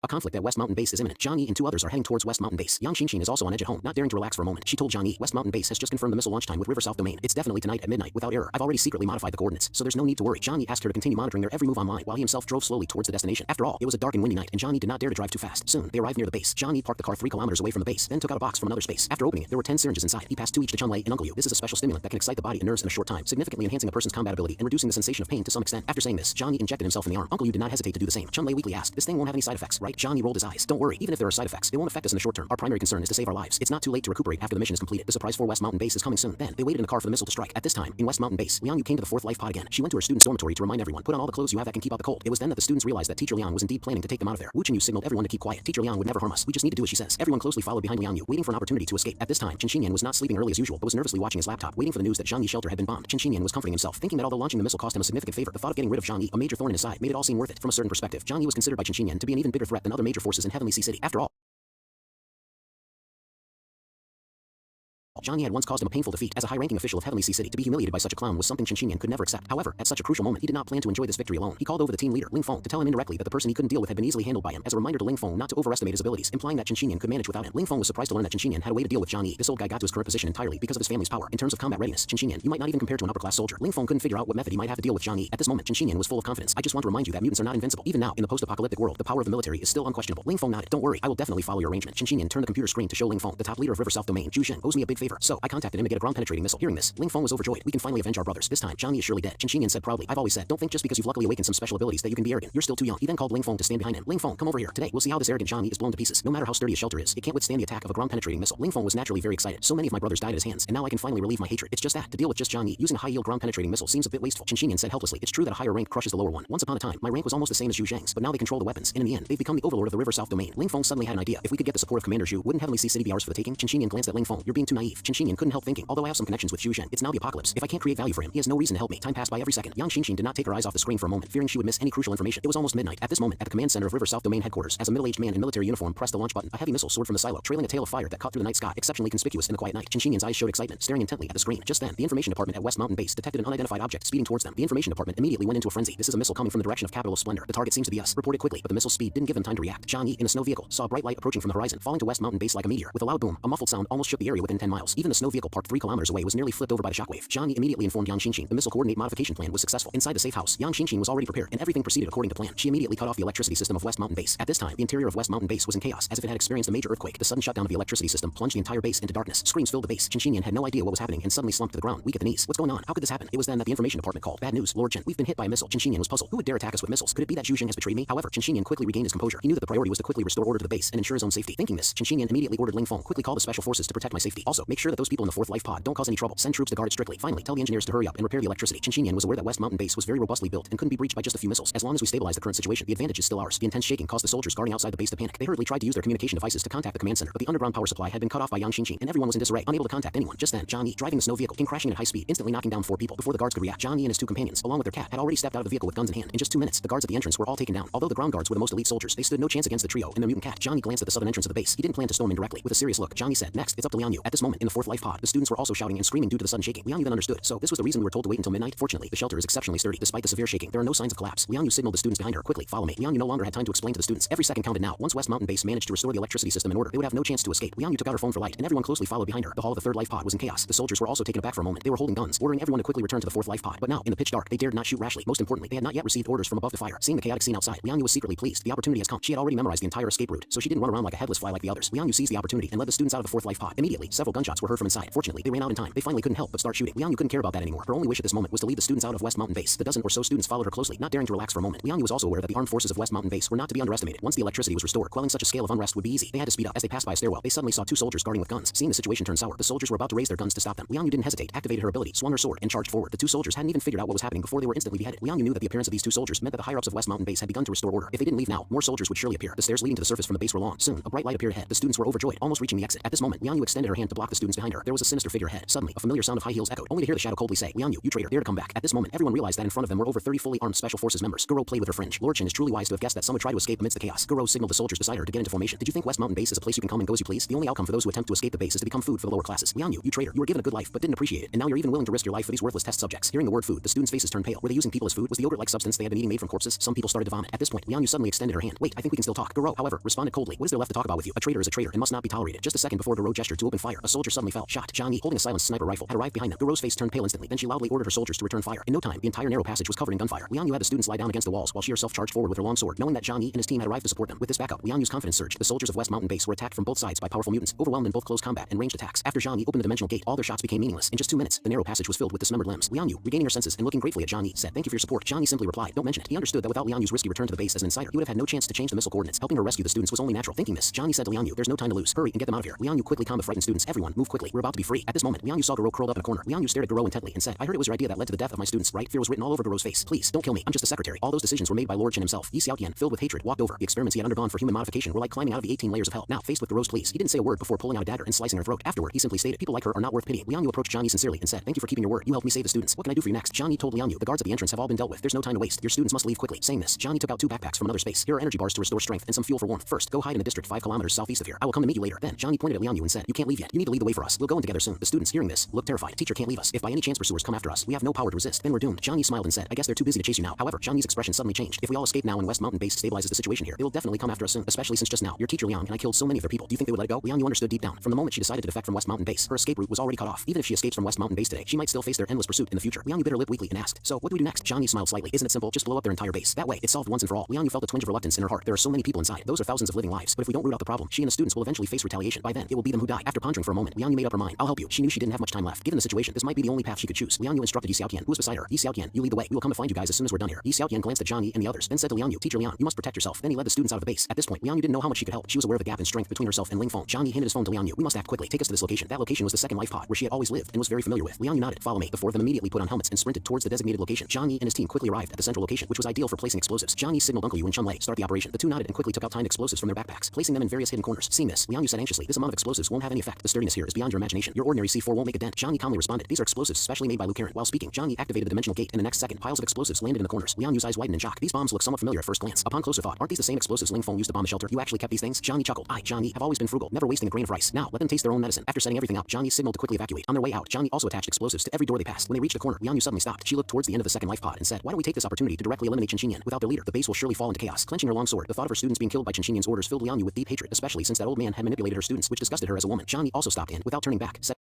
A conflict at West Mountain Base is imminent. Xie Yan and two others are heading towards West Mountain Base. Yang Xinxin is also on edge at home, not daring to relax for a moment. She told Xie Yan, West Mountain Base has just confirmed the missile launch time with River South Domain. It's definitely tonight at midnight, without error. I've already secretly modified the coordinates, so there's no need to worry. Xie Yan asked her to continue monitoring their every move online, while he himself drove slowly towards the destination. After all, it was a dark and windy night, and Xie Yan did not dare to drive too fast. Soon, they arrived near the base. Xie Yan parked the car 3 kilometers away from the base, then took out a box from another space. After opening it, there were 10 syringes inside. He passed 2 each to Chunlei and Uncle Yu. This is a special stimulant that can excite the body and nerves in a short time, significantly enhancing a person's combat ability and reducing the sensation of pain to some extent. After saying this, Xie Yan injected himself in the arm. Uncle Yu did not hesitate to do the same. Chunlei weakly asked, "This thing won't have any side effects, right?" Xie Yan rolled his eyes. "Don't worry, even if there are side effects, they won't affect us in the short term. Our primary concern is to save our lives. It's not too late to recuperate after the mission is completed. The surprise for West Mountain Base is coming soon." Then, they waited in the car for the missile to strike. At this time, in West Mountain Base, Liang Yu came to the 4th life pod again. She went to her student's dormitory to remind everyone, "Put on all the clothes you have that can keep out the cold." It was then that the students realized that Teacher Liang was indeed planning to take them out of there. Wu Chenyu signaled everyone to keep quiet. Teacher Liang would never harm us. We just need to do as she says. Everyone closely followed behind Liang Yu, waiting for an opportunity to escape. At this time, Xie Yan was not sleeping early as usual, but was nervously watching his laptop, waiting for the news that Zhang Yi's shelter had been bombed. Xie Yan was comforting himself, thinking that although launching the missile cost him a significant favor, the thought of getting rid of Zhang Yi, a major thorn in his side, made it all seem worth it. From a certain perspective, Zhang Yi was considered by Xie Yan to be an even bigger threat than other major forces in Heavenly Sea City. After all, Zhang Yi had once caused him a painful defeat. As a high-ranking official of Heavenly Sea City, to be humiliated by such a clown was something Xie Yan could never accept. However, at such a crucial moment, he did not plan to enjoy this victory alone. He called over the team leader, Ling Feng, to tell him indirectly that the person he couldn't deal with had been easily handled by him, as a reminder to Ling Feng not to overestimate his abilities, implying that Xie Yan could manage without him. Ling Feng was surprised to learn that Xie Yan had a way to deal with Zhang Yi. This old guy got to his current position entirely because of his family's power. In terms of combat readiness, Xie Yan, you might not even compare to an upper-class soldier. Ling Feng couldn't figure out what method he might have to deal with Zhang Yi. At this moment, Xie Yan was full of confidence. "I just want to remind you that mutants are not invincible. Even now, in the post-apocalyptic world, the power of the military is still unquestionable." Ling Feng nodded. "Don't worry, I will definitely follow your arrangement." Xie Yan turned the computer screen to show Ling Feng, the top leader of River South Domain. "Zhu Shen owes me a big favor, so I contacted him to get a ground-penetrating missile." Hearing this, Ling Feng was overjoyed. "We can finally avenge our brothers. This time, Zhang Yi is surely dead." Xie Yan said proudly, "I've always said, don't think just because you've luckily awakened some special abilities that you can be arrogant. You're still too young." He then called Ling Feng to stand behind him. "Ling Feng, come over here. Today, we'll see how this arrogant Zhang Yi is blown to pieces. No matter how sturdy his shelter is, it can't withstand the attack of a ground-penetrating missile." Ling Feng was naturally very excited. "So many of my brothers died at his hands, and now I can finally relieve my hatred. It's just that, to deal with just Zhang Yi, using a high-yield ground-penetrating missile seems a bit wasteful." Xie Yan said helplessly, "It's true that a higher rank crushes the lower one. Once upon a time, my rank was almost the same as Zhu Zhang's, but now they control the weapons, and in the end, they've become the overlord of the River South Domain." Ling Feng suddenly had an idea. "If we could get the support of Commander Zhu, wouldn't Heavenly Sea City be ours for the taking?" Xie Yan glanced at Ling Feng. "You're being too naive." Xie Yan couldn't help thinking, although I have some connections with Zhu Zhang, it's now the apocalypse. If I can't create value for him, he has no reason to help me. Time passed by every second. Yang Xinxin did not take her eyes off the screen for a moment, fearing she would miss any crucial information. It was almost midnight. At this moment, at the command center of River South Domain headquarters, as a middle-aged man in military uniform pressed the launch button, a heavy missile soared from the silo, trailing a tail of fire that caught through the night sky, exceptionally conspicuous in the quiet night. Xie Yan's eyes showed excitement, staring intently at the screen. Just then, the information department at West Mountain Base detected an unidentified object speeding towards them. The information department immediately went into a frenzy. "This is a missile coming from the direction of Capital of Splendor. The target seems to be us." Report it quickly, but the missile's speed didn't give them time to react. Zhang Yi, in a snow vehicle, saw a bright light approaching from the horizon, falling to West Mountain Base like a meteor. With a loud boom, a muffled sound almost shook the area within 10 miles. Even the snow vehicle parked 3 kilometers away was nearly flipped over by the shockwave. Zhang Yi immediately informed Yang Xinxin the missile coordinate modification plan was successful. Inside the safe house, Yang Xinxin was already prepared, and everything proceeded according to plan. She immediately cut off the electricity system of West Mountain Base. At this time, the interior of West Mountain Base was in chaos, as if it had experienced a major earthquake. The sudden shutdown of the electricity system plunged the entire base into darkness. Screams filled the base. Xie Yan had no idea what was happening and suddenly slumped to the ground, weak at the knees. "What's going on? How could this happen?" It was then that the information department called. "Bad news, Lord Chen. We've been hit by a missile." Xie Yan was puzzled. Who would dare attack us with missiles? Could it be that Zhu Zhang has betrayed me? However, Xie Yan quickly regained his composure. He knew that the priority was to quickly restore order to the base and ensure his own safety. Thinking this, Xie Yan immediately ordered Ling Feng, "Quickly call the special forces to protect my safety. Also, make sure that those people in the 4th life pod don't cause any trouble. Send troops to guard it strictly. Finally, tell the engineers to hurry up and repair the electricity." Xie Yan was aware that West Mountain Base was very robustly built and couldn't be breached by just a few missiles. As long as we stabilize the current situation, the advantage is still ours. The intense shaking caused the soldiers guarding outside the base to panic. They hurriedly tried to use their communication devices to contact the command center, but the underground power supply had been cut off by Yang Xinxin, and everyone was in disarray, unable to contact anyone. Just then, Zhang Yi, driving the snow vehicle, came crashing at high speed, instantly knocking down 4 people. Before the guards could react, Zhang Yi and his 2 companions, along with their cat, had already stepped out of the vehicle with guns in hand. In just 2 minutes, the guards at the entrance were all taken down. Although the ground guards were the most elite soldiers, they stood no chance against the trio and their mutant cat. Zhang Yi glanced at the southern entrance of the base. He didn't plan to storm in directly. With a serious look, Zhang Yi said, "Next, it's up to Liang Yu." At this moment, in the 4th life pod, the students were also shouting and screaming due to the sudden shaking. Liang Yu then understood. "So this was the reason we were told to wait until midnight?" Fortunately, the shelter is exceptionally sturdy. Despite the severe shaking, there are no signs of collapse. Liang Yu signaled the students behind her, "Quickly, follow me." Liang Yu no longer had time to explain to the students. Every second counted now. Once West Mountain Base managed to restore the electricity system in order, they would have no chance to escape. Liang Yu took out her phone for light, and everyone closely followed behind her. The hall of the 3rd life pod was in chaos. The soldiers were also taken aback for a moment. They were holding guns, ordering everyone to quickly return to the 4th life pod. But now, in the pitch dark, they dared not shoot rashly. Most importantly, they had not yet received orders from above the fire. Seeing the chaotic scene outside, Liang Yu was secretly pleased. The opportunity has come. She had already memorized the entire escape route, so she didn't run around like a headless fly like the others. Liang Yu seized the opportunity and led the students out of the 4th life pod. Immediately, several gunshots were heard from inside. Fortunately, they ran out in time. They finally couldn't help but start shooting. Liang Yu couldn't care about that anymore. Her only wish at this moment was to lead the students out of West Mountain Base. The dozen or so students followed her closely, not daring to relax for a moment. Liang Yu was also aware that the armed forces of West Mountain Base were not to be underestimated. Once the electricity was restored, quelling such a scale of unrest would be easy. They had to speed up. As they passed by a stairwell, they suddenly saw 2 soldiers guarding with guns. Seeing the situation turn sour, the soldiers were about to raise their guns to stop them. Liang Yu didn't hesitate, activated her ability, swung her sword, and charged forward. The 2 soldiers hadn't even figured out what was happening before they were instantly beheaded. Liang Yu knew that the appearance of these 2 soldiers meant that the higher-ups of West Mountain Base had begun to restore order. If they didn't leave now, more soldiers would surely appear. The stairs leading to the surface from the base were long. Soon, a bright light appeared ahead. The students were overjoyed, almost reaching the exit. At this moment, Liang Yu extended her hand to block the students behind her, there was a sinister figure ahead. Suddenly, a familiar sound of high heels echoed, only to hear the shadow coldly say, Liang Yu, you traitor, dare to come back. At this moment, everyone realized that in front of them were over 30 fully armed special forces members. Guro played with her fringe. Lord Chen is truly wise to have guessed that some would try to escape amidst the chaos. Guro signaled the soldiers beside her to get into formation. Did you think West Mountain Base is a place you can come and go as you please? The only outcome for those who attempt to escape the base is to become food for the lower classes. Liang Yu, you traitor, you were given a good life, but didn't appreciate it, and now you're even willing to risk your life for these worthless test subjects. Hearing the word food, the students' faces turned pale. Were they using people as food? Was the yogurt-like substance they had been eating made from corpses? Some people started to vomit. At this point, Liang Yu suddenly extended her hand. Wait, I think we can still talk. Guro, however, responded coldly. What is there left to talk about with you? A traitor is a traitor and must not be tolerated. Just a second before Guro gestured to open fire, a soldier suddenly fell. Shot. Zhang Yi, holding a silenced sniper rifle, had arrived behind them. Guro's face turned pale instantly. Then she loudly ordered her soldiers to return fire. In no time, the entire narrow passage was covered in gunfire. Liang Yu had the students lie down against the walls while she herself charged forward with her long sword, knowing that Zhang Yi and his team had arrived to support them. With this backup, Liang Yu's confidence surged. The soldiers of West Mountain Base were attacked from both sides by powerful mutants, overwhelmed in both close combat and ranged attacks. After Zhang Yi opened the dimensional gate, all their shots became meaningless. In just 2 minutes, the narrow passage was filled with dismembered limbs. Liang Yu, regaining her senses and looking gratefully at Zhang Yi, said, "Thank you for your support." Zhang Yi simply replied, "Don't mention it." He understood that without Liang Yu's risky return to the base as an insider, he would have had no chance to change the missile coordinates. Helping her rescue the students was only natural. Thinking this, Zhang Yi said to Liang Yu, "There's no time to lose. Hurry and get them out of here." Liang Yu quickly calmed the frightened students. "Everyone, move quickly. We're about to be free." At this moment, Liang Yu saw Guro curled up in a corner. Liang Yu stared at Guro intently and said, "I heard it was your idea that led to the death of my students, right?" Fear was written all over Guro's face. "Please, don't kill me. I'm just a secretary." All those decisions were made by Lord Chen himself. Xie Yan, filled with hatred, walked over. The experiments he had undergone for human modification were like climbing out of the 18 layers of hell. Now, faced with Guro's pleas, he didn't say a word before pulling out a dagger and slicing her throat. Afterward, he simply stated, "People like her are not worth pity." Liang Yu approached Zhang Yi sincerely and said, "Thank you for keeping your word. You helped me save the students. What can I do for you next?" Zhang Yi told Liang Yu, "The guards at the entrance have all been dealt with. There's no time to waste. Your students must leave quickly." Saying this, Zhang Yi took out 2 backpacks from another space. "Here are energy bars to restore strength and some fuel for warmth. First, go hide in a district 5 kilometers southeast of here. I will come to meet you later." Then, Zhang Yi pointed at Liang Yu and said, "You can't leave yet. You need to lead the way for us. We'll go in together soon." The students, hearing this, looked terrified. "Teacher can't leave us. If by any chance pursuers come after us, we have no power to resist. Then we're doomed." Zhang Yi smiled and said, "I guess they're too busy to chase you now." However, Zhang Yi's expression suddenly changed. "If we all escape now and West Mountain Base stabilizes the situation here, they will definitely come after us soon, especially since just now, your teacher Liang and I killed so many of their people. Do you think they would let it go?" Liang Yu understood deep down. From the moment she decided to defect from West Mountain Base, her escape route was already cut off. Even if she escapes from West Mountain Base today, she might still face their endless pursuit in the future. Liang Yu bit her lip weakly and asked, "So, what do we do next?" Zhang Yi smiled slightly. "Isn't it simple? Just blow up their entire base. That way, it's solved once and for all." Liang Yu felt a twinge of reluctance in her heart. There are so many people inside. Those are thousands of living lives. But if we don't root out the problem, she and the students will eventually face retaliation. By then, it will be them who die. After pondering for a moment, Liang Yu made up her mind. "I'll help you." She knew she didn't have much time left. Given the situation, this might be the only path she could choose. Liang Yu instructed Xie Yan, who was beside her. "Xie Yan, you lead the way. We will come to find you guys as soon as we're done here." Xie Yan glanced at Zhang Yi and the others, then said to Liang Yu, "Teacher Liang, you must protect yourself." Then he led the students out of the base. At this point, Liang Yu didn't know how much she could help. She was aware of the gap in strength between herself and Ling Feng. Zhang Yi handed his phone to Liang Yu. "We must act quickly. Take us to this location." That location was the second life pod, where she had always lived and was very familiar with. Liang Yu nodded. "Follow me." The 4 of them immediately put on helmets and sprinted towards the designated location. Zhang Yi and his team quickly arrived at the central location, which was ideal for placing explosives. Zhang Yi signaled Uncle Yu and Chun Lei, "Start the operation." The 2 nodded and quickly took out timed explosives from their backpacks, placing them in various hidden corners. Seeing this, Liang Yu said anxiously, "This amount of explosives won't have any effect. The sturdiness here is beyond your imagination. Your ordinary C4 won't make a dent." Zhang Yi calmly responded, "These are explosives specially made by Liu Karen." While speaking, Zhang Yi activated the dimensional gate, and the next second, piles of explosives landed in the corners. Liang Yu's eyes widened in shock. These bombs look somewhat familiar at first glance. Upon closer thought, aren't these the same explosives Ling Feng used to bomb the shelter? "You actually kept these things?" Zhang Yi chuckled. "I, Zhang Yi, have always been frugal, never wasting a grain of rice. Now, let them taste their own medicine." After setting everything up, Zhang Yi signaled to quickly evacuate. On their way out, Zhang Yi also attached explosives to every door they passed. When they reached the corner, Liang Yu suddenly stopped. She looked towards the end of the second life pod and said, "Why don't we take this opportunity to directly eliminate Xie Yan? Without their leader, the base will surely fall into chaos." Clenching her long sword, the thought of her students being killed by Xie Yan's orders filled Liang Yu with deep hatred, especially since that old man had manipulated her students, which disgusted her as a woman. Zhang Yi also stopped and, without turning back, said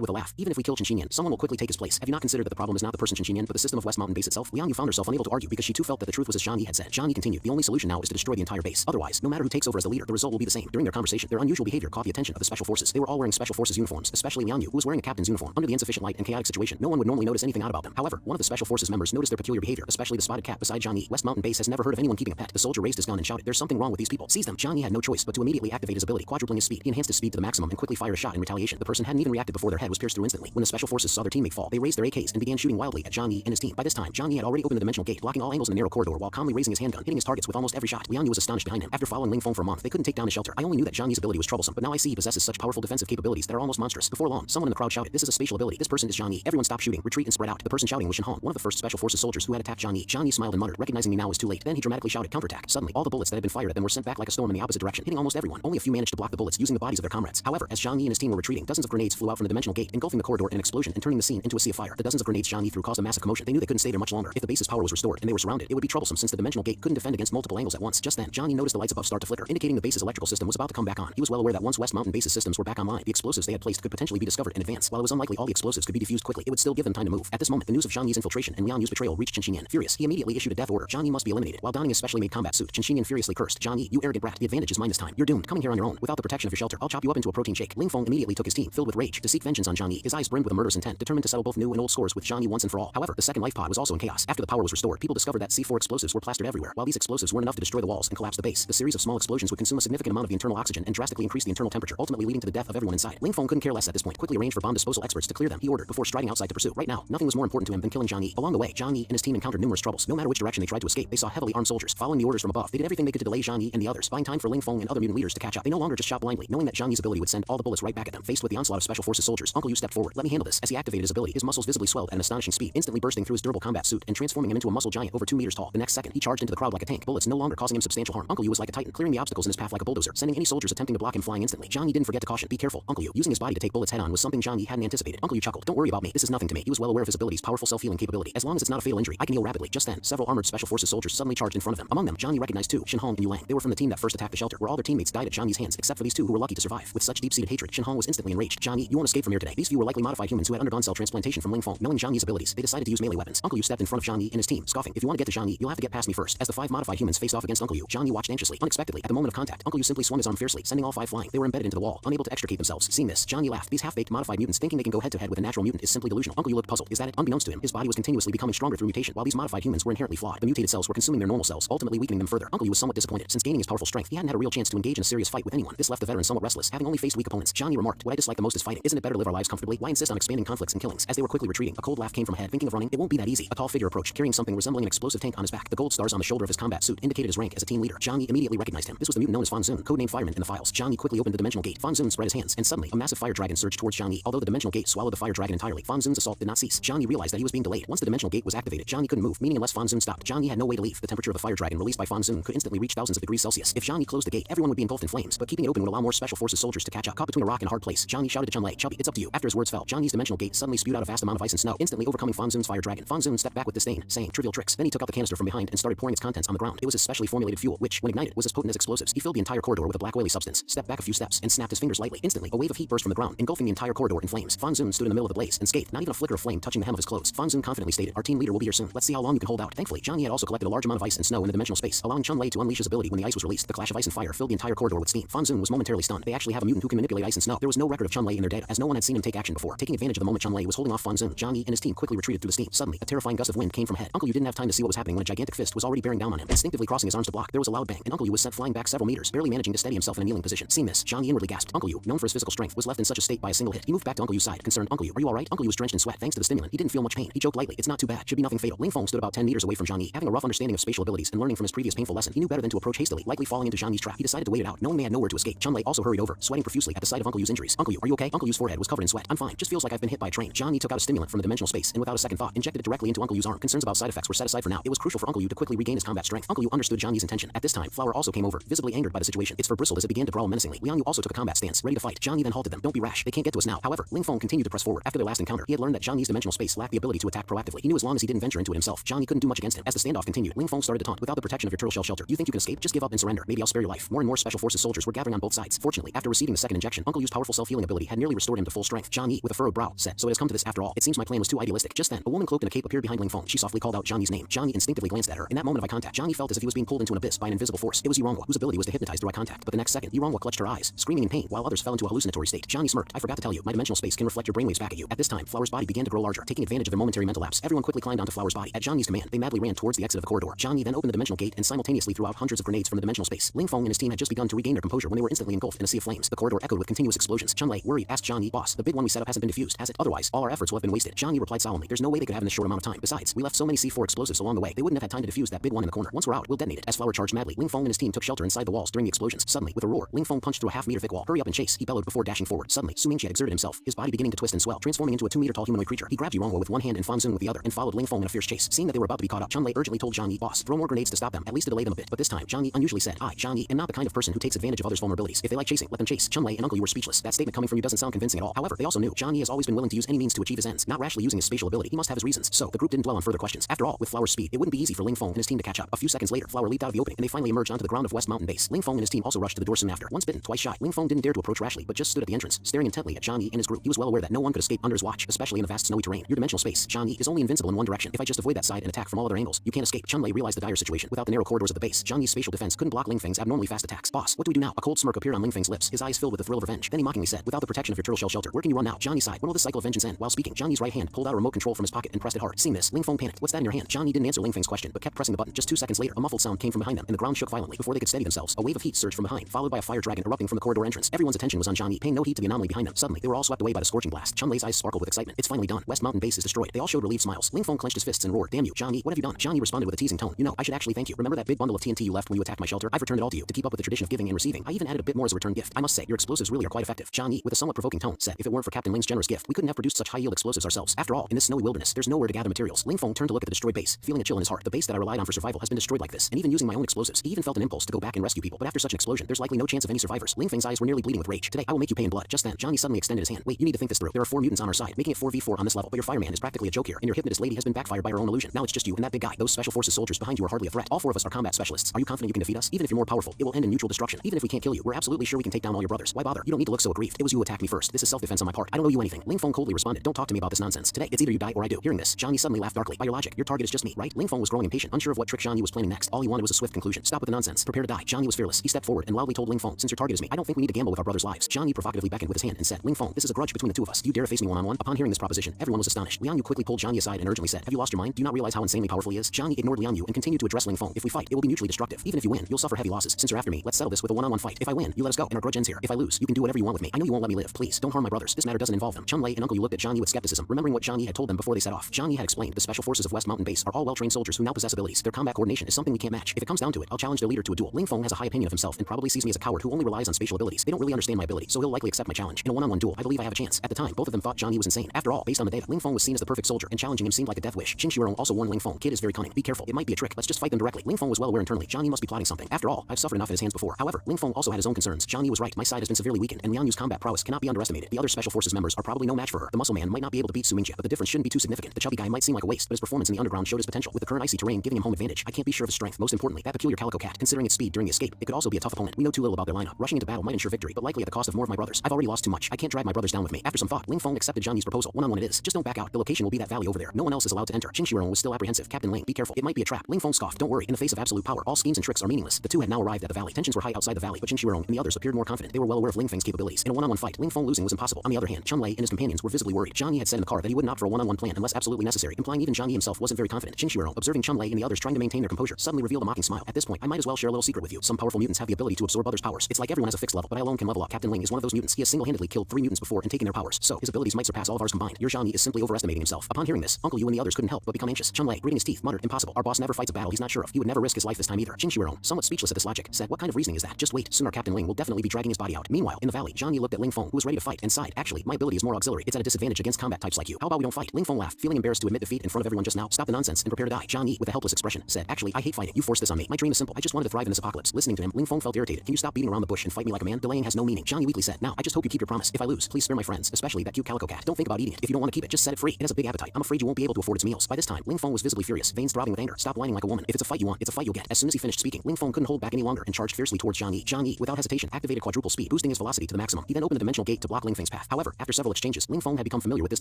with a laugh, "Even if we kill Xie Yan, someone will quickly take his place. Have you not considered that the problem is not the person Xie Yan, but the system of West Mountain Base itself?" Liang Yu found herself unable to argue because she too felt that the truth was as Zhang Yi had said. Zhang Yi continued, "The only solution now is to destroy the entire base. Otherwise, no matter who takes over as the leader, the result will be the same." During their conversation, their unusual behavior caught the attention of the special forces. They were all wearing special forces uniforms, especially Liang Yu, who was wearing a captain's uniform. Under the insufficient light and chaotic situation, no one would normally notice anything odd about them. However, one of the special forces members noticed their peculiar behavior, especially the spotted cat beside Zhang Yi. West Mountain Base has never heard of anyone keeping a pet. The soldier raised his gun and shouted, "There's something wrong with these people. Seize them." Zhang Yi had no choice but to immediately activate his ability, quadrupling his speed. He enhanced his speed to the maximum and quickly fired a shot in retaliation. The person hadn't even reacted before their head was pierced through instantly. When the special forces saw their teammate fall, they raised their AKs and began shooting wildly at Zhang Yi and his team. By this time, Zhang Yi had already opened the dimensional gate, blocking all angles in the narrow corridor while calmly raising his handgun, hitting his targets with almost every shot. Liang Yu was astonished behind him. After following Ling Feng for a month, they couldn't take down his shelter. "I only knew that Zhang Yi's ability was troublesome, but now I see he possesses such powerful defensive capabilities that are almost monstrous." Before long, someone in the crowd shouted, "This is a spatial ability. This person is Zhang Yi." Everyone stopped shooting, retreat and spread out. The person shouting was Shen Hong, one of the first special forces soldiers who had attacked Zhang Yi. Zhang Yi smiled and muttered, "Recognizing me now is too late." Then he dramatically shouted, "Counterattack." Suddenly, all the bullets that had been fired at them were sent back like a storm in the opposite direction, hitting almost everyone. Only a few managed to block the bullets using the bodies of their comrades. However, as Zhang Yi and his team were retreating, dozens of grenades flew out from the dimensional gate, engulfing the corridor in an explosion and turning the scene into a sea of fire. The dozens of grenades Zhang Yi threw caused a massive commotion. They knew they couldn't stay there much longer. If the base's power was restored and they were surrounded, it would be troublesome since the dimensional gate couldn't defend against multiple angles at once. Just then, Zhang Yi noticed the lights above start to flicker, indicating the base's electrical system was about to come back on. He was well aware that once West Mountain Base's systems were back online, the explosives they had placed could potentially be discovered in advance. While it was unlikely all the explosives could be defused quickly, it would still give them time to move. At this moment, the news of Zhang Yi's infiltration and Liang Yu's betrayal reached Xie Yan. Furious, he immediately issued a death order. Zhang Yi must be eliminated. While donning his specially made combat suit, Xie Yan furiously cursed, "Zhang Yi, you arrogant brat, the advantage is mine this time. You're doomed. Coming here on your own, without the protection of your shelter, I'll chop you up into a protein shake." Ling Feng immediately took his team, filled with rage, to seek vengeance on Zhang Yi. His eyes brimmed with a murderous intent, determined to settle both new and old scores with Zhang Yi once and for all. However, the second life pod was also in chaos. After the power was restored, people discovered that C4 explosives were plastered everywhere. While these explosives weren't enough to destroy the walls and collapse the base, the series of small explosions would consume a significant amount of the internal oxygen and drastically increase the internal temperature, ultimately leading to the death of everyone inside. Ling Feng couldn't care less at this point. Quickly arranged for bomb disposal experts to clear them. He ordered before striding outside to pursue. Right now, nothing was more important to him than killing Zhang Yi. Along the way, Zhang Yi and his team encountered numerous troubles. No matter which direction they tried to escape, they saw heavily armed soldiers. Following the orders from above, they did everything they could to delay Zhang Yi and the others, buying time for Ling Feng and other mutant leaders to catch up. They no longer just shot blindly, knowing that Zhang Yi's ability would send all the bullets right back at them. Faced with the onslaught of special forces soldiers, Uncle Yu stepped forward. Let me handle this. As he activated his ability, his muscles visibly swelled at an astonishing speed, instantly bursting through his durable combat suit and transforming him into a muscle giant over 2 meters tall. The next second, he charged into the crowd like a tank, bullets no longer causing him substantial harm. Uncle Yu was like a titan, clearing the obstacles in his path like a bulldozer, sending any soldiers attempting to block him flying instantly. Zhang Yi didn't forget to caution, be careful, Uncle Yu. Using his body to take bullets head on was something Zhang Yi hadn't anticipated. Uncle Yu chuckled. Don't worry about me, this is nothing to me. He was well aware of his ability's powerful self-healing capability. As long as it's not a fatal injury, I can heal rapidly. Just then, several armored special forces soldiers suddenly charged in front of him. Among them, Zhang Yi recognized two, Shin Hong and Yu Lang. They were from the team that first attacked the shelter, where all their teammates died at Zhang Yi's hands, except for these two who were lucky to survive. With such deep-seated hatred, Shin Hong was instantly enraged. Zhang Yi, you won't escape from here today. These few were likely modified humans who had undergone cell transplantation from Ling Feng. Knowing Zhang Yi's abilities, they decided to use melee weapons. Uncle Yu stepped in front of Zhang Yi and his team, scoffing. If you want to get to Zhang Yi, you'll have to get past me first. As the 5 modified humans faced off against Uncle Yu, Zhang Yi watched anxiously. Unexpectedly, at the moment of contact, Uncle Yu simply swung his arm fiercely, sending all 5 flying. They were embedded into the wall, unable to extricate themselves. Seeing this, Zhang Yi laughed. These half-baked modified mutants thinking they can go head-to-head with a natural mutant is simply delusional. Uncle Yu looked puzzled. Is that it? Unbeknownst to him, his body was continuously becoming stronger through mutation, while these modified humans were inherently flawed. The mutated cells were consuming their normal cells, ultimately weakening them further. Uncle Yu was somewhat disappointed. Since gaining his powerful strength, he hadn't had a real chance to engage in a serious fight with anyone. This left the veteran somewhat restless, having only faced weak opponents. Zhang Yi remarked, what I dislike the most is fighting. Isn't it better to live our lives comfortably? Why insist on expanding conflicts and killings? As they were quickly retreating, a cold laugh came from ahead. Thinking of running, it won't be that easy. A tall figure approached, carrying something resembling an explosive tank on his back. The gold stars on the shoulder of his combat suit indicated his rank as a team leader. Zhang Yi immediately recognized him. This was the mutant known as Fan Zun, codenamed Fireman in the files. Zhang Yi quickly opened the dimensional gate. Fan Zun spread his hands, and suddenly, a massive fire dragon surged towards Zhang Yi. Although the dimensional gate swallowed the fire dragon entirely, Fan Zun's assault did not cease. Zhang Yi realized that he was being delayed. Once the dimensional gate was activated, Zhang Yi couldn't move, meaning unless Fan Zun stopped, Zhang Yi had no way to leave. The temperature of the fire dragon released by Fan Zun could instantly reach thousands of degrees Celsius. If Zhang Yi closed the gate, everyone would be engulfed in flames, but keeping it open would allow more special forces soldiers to catch up. Caught between a rock and a hard place, Zhang Yi shouted to Chun-Lei, Chubby, it's up to you. After his words fell, Zhang Yi's dimensional gate suddenly spewed out a vast amount of ice and snow, instantly overcoming Fan Zun's fire dragon. Fan Zun stepped back with disdain, saying, trivial tricks. Then he took out the canister from behind and started pouring its contents on the ground. It was his specially formulated fuel, which, when ignited, was as potent as explosives. He filled the entire corridor with a black oily substance, stepped back a few steps, and snapped his fingers lightly. Instantly, a wave of heat burst from the ground, engulfing the entire corridor in flames. Fan Zun stood in the middle of the blaze, unscathed, not even a flicker of flame touching the hem of his clothes. Fan Zun confidently stated, our team leader will be here soon. Let's see how long you can hold out. Thankfully, Zhang Yi had also collected a large amount of ice and snow in the dimensional space, allowing Chun-Lei to unleash his ability when the ice was released. The clash of ice and fire filled the entire corridor with steam. Fan Zun was momentarily stunned. They actually have a mutant who can manipulate ice and snow. There was no record of Chun-Lei in their data, as no one had seen him take action before. Taking advantage of the moment Chun-Lei was holding off Fan Zun, Zhang Yi and his team quickly retreated through the steam. Suddenly, a terrifying gust of wind came from ahead. Uncle Yu didn't have time to see what was happening when a gigantic fist was already bearing down on him. Instinctively crossing his arms to block, there was a loud bang, and Uncle Yu was sent flying back several meters, barely managing to steady himself in a kneeling position. Seeing this, Zhang Yi inwardly gasped. Uncle Yu, known for his physical strength, was left in such a state by a single hit. He moved back to Uncle Yu's side, concerned. Uncle Yu, are you alright? Uncle Yu was drenched in sweat thanks to the stimulant. He didn't feel much pain. He joked lightly. It's not too bad. Should be nothing fatal. Ling Feng stood about 10 meters away from Zhang Yi, having a rough understanding of spatial abilities and learning from his previous painful lesson. He knew better than to approach hastily, likely falling into Zhang Yi's trap. He decided to wait it out, knowing they had nowhere to escape. Chun-Lei also hurried over, sweating profusely at the sight of Uncle Yu's injuries. Uncle Yu, are you okay? Uncle Yu's forehead was covered in sweat. I'm fine. Just feels like I've been hit by a train. Zhang Yi took out a stimulant from the dimensional space and without a second thought, injected it directly into Uncle Yu's arm. Concerns about side effects were set aside for now. It was crucial for Uncle Yu to quickly regain his combat strength. Uncle Yu understood Zhang Yi's intention. At this time, Flower also came over, visibly angered by the situation. Its fur bristled as it began to growl menacingly. Liang Yu also took a combat stance, ready to fight. Zhang Yi then halted them. Don't be rash. They can't get to us now. However, Ling Feng continued to press forward. After their last encounter, he had learned that Zhang Yi's dimensional space lacked the ability to attack proactively. He knew as long as he didn't venture into it himself, Zhang Yi couldn't do much against him. As the standoff continued, Ling Feng started to taunt. Without the protection of your turtle shell shelter, you think you can escape? Just give up and surrender. Maybe I'll spare your life. More and more special forces soldiers were gathering on both sides. Fortunately, after receiving the second injection, Uncle Yu's powerful self-healing ability had nearly restored him to full strength. Zhang Yi, with a furrowed brow, said, so it has come to this after all. It seems my plan was too idealistic. Just then, a woman cloaked in a cape appeared behind Ling Feng. She softly called out Zhang Yi's name. Zhang Yi instinctively glanced at her. In that moment of eye contact, Zhang Yi felt as if he was being pulled into an abyss by an invisible force. It was Yirongwa, whose ability was to hypnotize through eye contact. But the next second, Yirongwa clutched her eyes, screaming in pain, while others fell into a hallucinatory state. Zhang Yi smirked. I forgot to tell you, my dimensional space can reflect your brainwaves back at you. At this time, Flower's body began to grow larger. Taking advantage of their momentary mental lapse, everyone quickly climbed onto Flower's body. At Zhang Yi's command, they madly ran towards the exit of the corridor. Zhang Yi then opened the dimensional gate and simultaneously threw out hundreds of grenades from the dimensional space. Ling Feng and his team had just begun to regain their composure when they were instantly engulfed in a sea of flames. The corridor echoed with continuous explosions. Chun-Lei, worried, asked Zhang Yi, boss, the big one we set up hasn't been defused, has it? Otherwise, all our efforts will have been wasted. Zhang Yi replied solemnly, there's no way they could have in this short amount of time. Besides, we left so many C4 explosives along the way, they wouldn't have had time to defuse that big one in the corner. Once we're out, we'll detonate it. As Flower charged madly, Ling Feng and his team took shelter inside the walls during the explosions. Suddenly, with a roar, Ling Feng punched through a half-meter thick wall. Hurry up and chase, he bellowed before dashing forward. Suddenly, Su Mingqi had exerted himself, his body beginning to twist and swell, transforming into a 2-meter-tall humanoid creature. He grabbed Yirongwa with one hand and Fan Zun with the other, and followed Ling Feng in a fierce chase. Seeing that they were about to be caught up, Chun-Lei urgently told Zhang Yi, boss, throw more grenades to stop them, at least to delay them a bit. But this time, Zhang Yi unusually said, I, Zhang Yi, am not the kind of person who takes advantage of others' vulnerabilities. If they like chasing, let them chase. Chun-Lei and Uncle Yu were speechless. That statement coming from you doesn't sound convincing at all. However, they also knew Zhang Yi has always been willing to use any means to achieve his ends, not rashly using his spatial ability. He must have his reasons. So, the group didn't dwell on further questions. After all, with Flower's speed, it wouldn't be easy for Ling Feng and his team to catch up. A few seconds later, Flower leaped out of the opening, and they finally emerged onto the ground of West Mountain Base. Ling Feng and his team also rushed to the door soon after. Once bitten, twice shy, Ling Feng didn't dare to approach rashly, but just stood at the entrance, staring intently at Zhang Yi and his group. He was well aware that no one could escape under his watch, especially in the vast snowy terrain. Your dimensional space, Zhang Yi, is only invincible in one direction. If I just avoid that side and attack from all other angles, you can't escape. Chun-Lei realized the dire situation. Without the narrow corridors of the base, Zhang Yi's spatial defense couldn't block Ling Feng's abnormally fast attacks. Boss, what do we do now? A cold smirk appeared on Ling Feng's lips, his eyes filled with the thrill of revenge. Then he mockingly said, without the protection of your turtle shell shelter, shelter. Where can you run now? Johnny sighed. When will this cycle of vengeance end? While speaking, Johnny's right hand pulled out a remote control from his pocket and pressed it hard. Seeing this, Ling Feng panicked. What's that in your hand? Johnny didn't answer Ling Feng's question, but kept pressing the button. Just 2 seconds later, a muffled sound came from behind them, and the ground shook violently. Before they could steady themselves, a wave of heat surged from behind, followed by a fire dragon erupting from the corridor entrance. Everyone's attention was on Johnny, paying no heed to the anomaly behind them. Suddenly, they were all swept away by the scorching blast. Chun-Lei's eyes sparkled with excitement. It's finally done. West Mountain base is destroyed. They all showed relieved smiles. Ling Feng clenched his fists and roared, "Damn you, Johnny! What have you done?" Johnny responded with a teasing tone. "You know, I should actually thank you. Remember that big bundle of TNT you left when you attacked my shelter? I've returned it all to you to keep up with the tradition of giving and receiving. I even added a bit more as a return gift. I must say, your explosives really are quite effective." Johnny, with a somewhat provoking tone, said, "If it weren't for Captain Ling's generous gift, we couldn't have produced such high-yield explosives ourselves. After all, in this snowy wilderness, there's nowhere to gather materials." Ling Feng turned to look at the destroyed base, feeling a chill in his heart. The base that I relied on for survival has been destroyed like this, and even using my own explosives, he even felt an impulse to go back and rescue people. But after such an explosion, there's likely no chance of any survivors. Ling Feng's eyes were nearly bleeding with rage. "Today, I will make you pay in blood." Just then, Johnny suddenly extended his hand. "Wait, you need to think this through. There are 4 mutants on our side, making it 4v4 on this level. But your fireman is practically a joke here, and your hypnotist lady has been backfired by her own illusion. Now it's just you and that big guy. Those special forces soldiers behind you are hardly a threat. All 4 of us are combat specialists. Are you confident you can defeat us? Even if you're more powerful, it will end in mutual destruction. Even if we can't kill you, we're absolutely sure we can take down all your brothers. Why bother? You don't need to look so aggrieved. It was you who attacked me first. This is self-defense on my part. I don't owe you anything." Ling Feng coldly responded, "Don't talk to me about this nonsense. Today, it's either you die or I do." Hearing this, Johnny suddenly laughed darkly. "By your logic, your target is just me, right?" Ling Feng was growing impatient, unsure of what trick Johnny was planning next. All he wanted was a swift conclusion. "Stop with the nonsense. Prepare to die." Johnny was fearless. He stepped forward and loudly told Ling Feng, "Since your target is me, I don't think we need to gamble with our brothers' lives." Johnny provocatively beckoned with his hand and said, "Ling Feng, this is a grudge between the 2 of us. Do you dare to face me one-on-one?" Upon hearing this proposition, everyone was astonished. Liang Yu quickly pulled Johnny aside and urgently said, "Have you lost your mind? Do you not realize how insanely powerful he is?" Johnny ignored Liang Yu and continued to address Ling Feng. "If we fight, it will be mutually destructive. Even if you win, you'll suffer heavy losses. Since you're after me, let's settle this with a one-on-one fight. If I win, you let us go, and our grudge ends here. If I lose, you can do whatever you want with me. I know you won't let me live. Please, don't harm my brothers. This matter doesn't involve them." Chun-Lei and Uncle Yu looked at Johnny with skepticism, remembering what Johnny had told them before they set off. Johnny had explained, the special forces of West Mountain Base are all well-trained soldiers who now possess abilities. Their combat coordination is something we can't match. If it comes down to it, I'll challenge their leader to a duel. Ling Feng has a high opinion of himself and probably sees me as a coward who only relies on spatial abilities. They don't really understand my ability, so he'll likely accept my challenge. In a one-on-one duel, I believe I have a chance. At the time, both of them thought Johnny was insane. After all, based on the data, Ling Feng was seen as the perfect soldier, and challenging him seemed like a death wish. Qing Shirong also warned Ling Feng, "Kid is very cunning. Be careful. It might be a trick. Let's just fight them directly." Ling Feng was well aware internally, Johnny must be plotting something. After all, I've suffered enough at his hands before. However, Ling Feng also had his own concerns. Johnny was right. My side has been severely weakened, and Liang Yu's combat prowess cannot be underestimated. The other special forces members are probably no match for her. The muscle man might not be able to beat Suminjia, but the difference shouldn't be too significant. The chubby guy might seem like a waste, but his performance in the underground showed his potential. With the current icy terrain giving him home advantage, I can't be sure of his strength. Most importantly, that peculiar calico cat, considering its speed during the escape, it could also be a tough opponent. We know too little about their lineup. Rushing into battle might ensure victory, but likely at the cost of more of my brothers. I've already lost too much. I can't drag my brothers down with me. After some thought, Ling Feng accepted Johnny's proposal. One-on-one it is. Just don't back out. The location will be that valley over there. No one else is allowed to enter. Qing Shirong was still apprehensive. "Captain Ling, be careful. It might be a trap." Ling Feng scoffed. "Don't worry. In the face of absolute power, all schemes and tricks are meaningless." The 2 had now arrived at the valley. Tensions were high outside the valley, but Qing Shirong and the others appeared more confident. They were well aware of Ling Feng's capabilities. In a one-on-one fight, Ling Feng losing was impossible. On the other hand, Chun-Lei and his companions were visibly worried. Johnny had said in the car that he wouldn't opt for a one-on-one plan unless absolutely necessary, implying even Johnny himself wasn't very confident. Qing Shirong, observing Chun-Lei and the others trying to maintain their composure, suddenly revealed a mocking smile. "At this point, I might as well share a little secret with you. Some powerful mutants have the ability to absorb others' powers. It's like everyone has a fixed level, but I alone can level up. Captain Ling is one of those mutants. He has single-handedly killed 3 mutants before and taken their powers, so his abilities might surpass all of ours combined. Your Johnny is simply overestimating himself." Upon hearing this, Uncle Yu and the others couldn't help but become anxious. Chun-Lei, gritting his teeth, muttered, "Impossible. Our boss never fights a battle he's not sure of. He would never risk his life this time either." Qing Shirong, somewhat speechless at this logic, said, "What kind of reasoning is that? Just wait. Soon our Captain Ling will definitely be dragging his body out." Meanwhile, in the valley, Johnny looked at Ling Feng, who was ready to fight, and sighed. "Actually, my ability is more auxiliary. It's at a disadvantage against combat types like you. How about we don't fight?" Ling Feng laughed, feeling embarrassed to admit defeat in front of everyone just now. "Stop the nonsense and prepare to die." Johnny, with a helpless expression, said, "Actually, I hate fighting. You forced this on me. My dream is simple. I just wanted to thrive in this apocalypse." Listening to him, Ling Feng felt irritated. "Can you stop beating around the bush and fight me like a man? Delaying has no meaning." Johnny weakly said, "Now, I just hope you keep your promise. If I lose, please spare my friends, especially that cute calico cat. Don't think about eating it. If you don't want to keep it, just set it free. It has a big appetite. I'm afraid you won't be able to afford its meals." By this time, Ling Feng was visibly furious, veins throbbing with anger. "Stop whining like a woman. If it's a fight you want, it's a fight you'll get." As soon as he finished speaking, Ling Feng couldn't hold back any longer and charged fiercely towards Johnny. Johnny, without hesitation, activated quadruple speed, boosting his velocity to the maximum. He then opened the dimensional gate to block Ling Feng's path. However, after several exchanges, Ling Feng had become familiar with this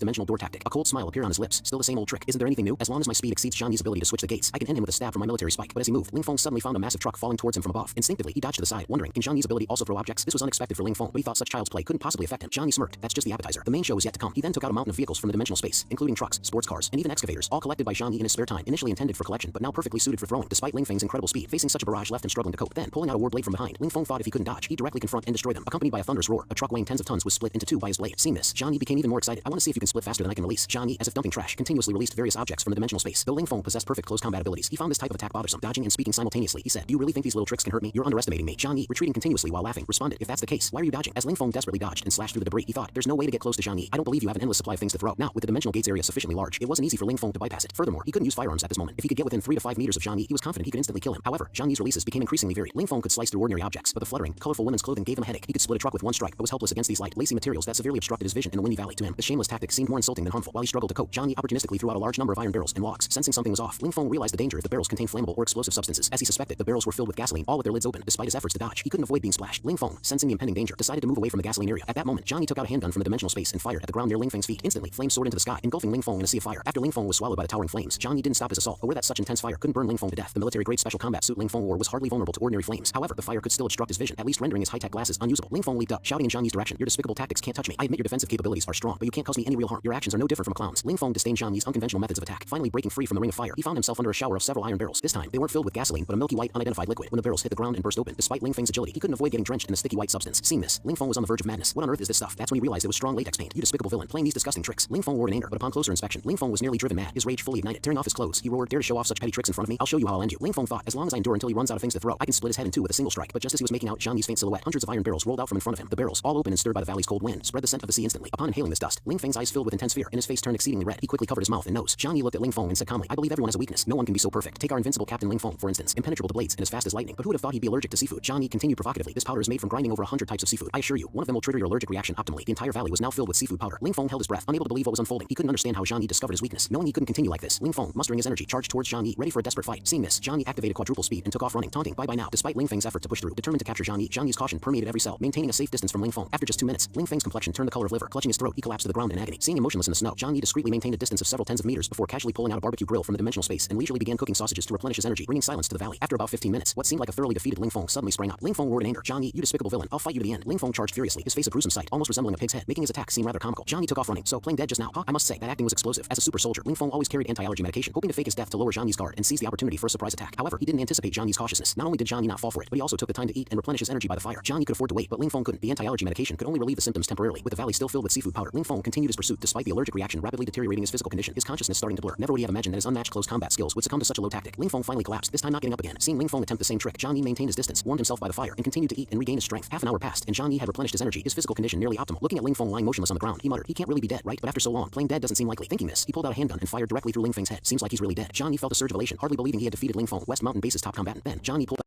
dimensional door tactic. A cold smile appeared on his lips. Still the same old trick. Isn't there anything new? As long as my speed exceeds Johnny's ability to switch the gates, I can end him with a stab from my military spike. But as he moved, Ling Feng suddenly found a massive truck falling towards him from above. Instinctively, he dodged to the side, wondering, can Johnny's ability also throw objects? This was unexpected for Ling Feng, but he thought such child's play couldn't possibly affect him. Johnny smirked. That's just the appetizer. The main show is yet to come. He then took out a mountain of vehicles from the dimensional space, including trucks, sports cars, and even excavators, all collected by Johnny in his spare time, initially intended for collection, but now perfectly suited for throwing. Despite Ling Feng's incredible speed, facing such a barrage left him struggling to cope. Then, pulling out a war blade from behind, Ling Feng thought if he couldn't dodge, he'd directly confront and destroy them. Accompanied by a thunderous roar, a truck weighing tens of tons was split into 2 by his blade. Seeing this, Johnny became even more excited. "I want to see if you can split faster than I can release." Johnny, as if dumping trash, continuously released various objects from the dimensional space. Though Ling Feng possessed perfect close combat abilities, he found this type of attack bothersome. Dodging and speaking simultaneously, he said, "Do you really think these little tricks can hurt me? You're underestimating me." Johnny, retreating continuously while laughing, responded, "If that's the case, why are you dodging?" As Ling Feng desperately dodged and slashed through the debris, he thought, "There's no way to get close to Johnny. I don't believe you have an endless supply of things to throw." Now, with the dimensional gates area sufficiently large, it wasn't easy for Ling Feng to bypass it. Furthermore, he couldn't use firearms at this moment. If he could get within 3 to 5 meters of Johnny, he was confident he could instantly kill him. However, Johnny's releases became increasingly varied. Ling Feng could slice through ordinary objects, but the fluttering, colorful women's clothing gave him a headache. He could split a truck with one strike, but was helpless against these light, lacy materials that severely obstructed his vision in the windy valley. To him, the shameless tactic seemed more insulting than harmful. While he struggled to cope, Johnny opportunistically threw out a large number of iron barrels and logs. Sensing something was off, Ling Feng realized the danger if the barrels contained flammable or explosive substances. As he suspected, the barrels were filled with gasoline, all with their lids open. Despite his efforts to dodge, he couldn't avoid being splashed. Ling Feng, sensing the impending danger, decided to move away from the gasoline area. At that moment, Johnny took out a handgun from the dimensional space and fired at the ground near Ling Feng's feet. Instantly, flames soared into the sky, engulfing Ling Feng in a sea of fire. After Ling Feng was swallowed by the towering flames, Johnny didn't stop his assault. Aware that such intense fire couldn't burn Ling Feng to death, the military-grade special combat suit Ling Feng wore was hardly vulnerable to ordinary flames. However, the fire could still obstruct his vision, at least rendering his high-tech glasses unusable. Ling Feng leaped up, shouting in Johnny's direction, "Your despicable tactics can't touch me. I admit your defensive capabilities are strong, but you can't cause me any real harm. Your actions are no different from a clown's. Ling Feng disdained Zhang Yi's unconventional methods of attack. Finally breaking free from the ring of fire, he found himself under a shower of several iron barrels. This time, they weren't filled with gasoline, but a milky white, unidentified liquid. When the barrels hit the ground and burst open, despite Ling Feng's agility, he couldn't avoid getting drenched in the sticky white substance. Seeing this, Ling Feng was on the verge of madness. What on earth is this stuff? That's when he realized it was strong latex paint. You despicable villain, playing these disgusting tricks. Ling Feng roared in anger, but upon closer inspection, Ling Feng was nearly driven mad. His rage fully ignited. Tearing off his clothes, he roared, "Dare to show off such petty tricks in front of me? I'll show you how I'll end you." Ling Feng thought, as long as I endure until he runs out of things to throw, I can split his head in two with a single strike. But just as he was making out Zhang Yi's faint silhouette, hundreds of iron barrels rolled out from in front of him. The barrels, all open and stirred by the valley's cold wind, spread the scent of the sea instantly. Upon inhaling this dust, Ling Feng's eyes filled with intense fear, and his face turned exceedingly red. He quickly covered his mouth and nose. Zhang Yi looked at Ling Feng and said calmly, "I believe everyone has a weakness. No one can be so perfect. Take our invincible Captain Ling Feng, for instance, impenetrable to blades and as fast as lightning. But who would have thought he'd be allergic to seafood?" Zhang Yi continued provocatively, "This powder is made from grinding over 100 types of seafood. I assure you, one of them will trigger your allergic reaction optimally." The entire valley was now filled with seafood powder. Ling Feng held his breath, unable to believe what was unfolding. He couldn't understand how Zhang Yi discovered his weakness. Knowing he couldn't continue like this, Ling Feng, mustering his energy, charged towards Zhang Yi, ready for a desperate fight. Seeing this, Zhang Yi activated quadruple speed and took off running, taunting, "Bye-bye now." Despite Ling Feng's effort to push through, determined to capture Zhang Yi's caution permeated every cell, maintaining a safe distance from Ling Feng. After just 2 minutes, Ling Feng's complexion turned the color of liver. Clutching his throat, he collapsed to the ground in agony. Seeing him motionless in the snow, Zhang Yi discreetly maintained a distance of several tens of meters before casually pulling out a barbecue grill from the dimensional space and leisurely began cooking sausages to replenish his energy, bringing silence to the valley. After about 15 minutes, what seemed like a thoroughly defeated Ling Feng suddenly sprang up. Ling Feng roared in anger, "Zhang Yi, you despicable villain! I'll fight you to the end." Ling Feng charged furiously, his face a gruesome sight, almost resembling a pig's head, making his attack seem rather comical. Zhang Yi took off running. "So, playing dead just now, huh?" I must say, that acting was explosive. As a super soldier, Ling Feng always carried anti-allergy medication, hoping to fake his death to lower Zhang Yi's guard and seize the opportunity for a surprise attack. However, he didn't anticipate Zhang Yi's cautiousness. Not only did Zhang Yi not fall for it, but he also took the time to eat and replenish his energy by the fire. Zhang Yi could afford to wait, but Ling Feng couldn't. The anti-allergy medication could only relieve the symptoms temporarily. With the valley still filled with seafood powder, Ling Feng continued his pursuit despite the allergic reaction rapidly deteriorating his physical condition, his consciousness starting to blur. Never would he have imagined that his unmatched close combat skills would succumb to such a low tactic. Ling Feng finally collapsed, this time not getting up again. Seeing Ling Feng attempt the same trick, Zhang Yi maintained his distance, warmed himself by the fire, and continued to eat and regain his strength. Half an hour passed, and Zhang Yi had replenished his energy, his physical condition nearly optimal. Looking at Ling Feng lying motionless on the ground, he muttered, "He can't really be dead, right? But after so long, playing dead doesn't seem likely." Thinking this, he pulled out a handgun and fired directly through Ling Feng's head. Seems like he's really dead. Zhang Yi felt a surge of elation, hardly believing he had defeated Ling Feng, West Mountain Base's top combatant. Then, Zhang Yi pulled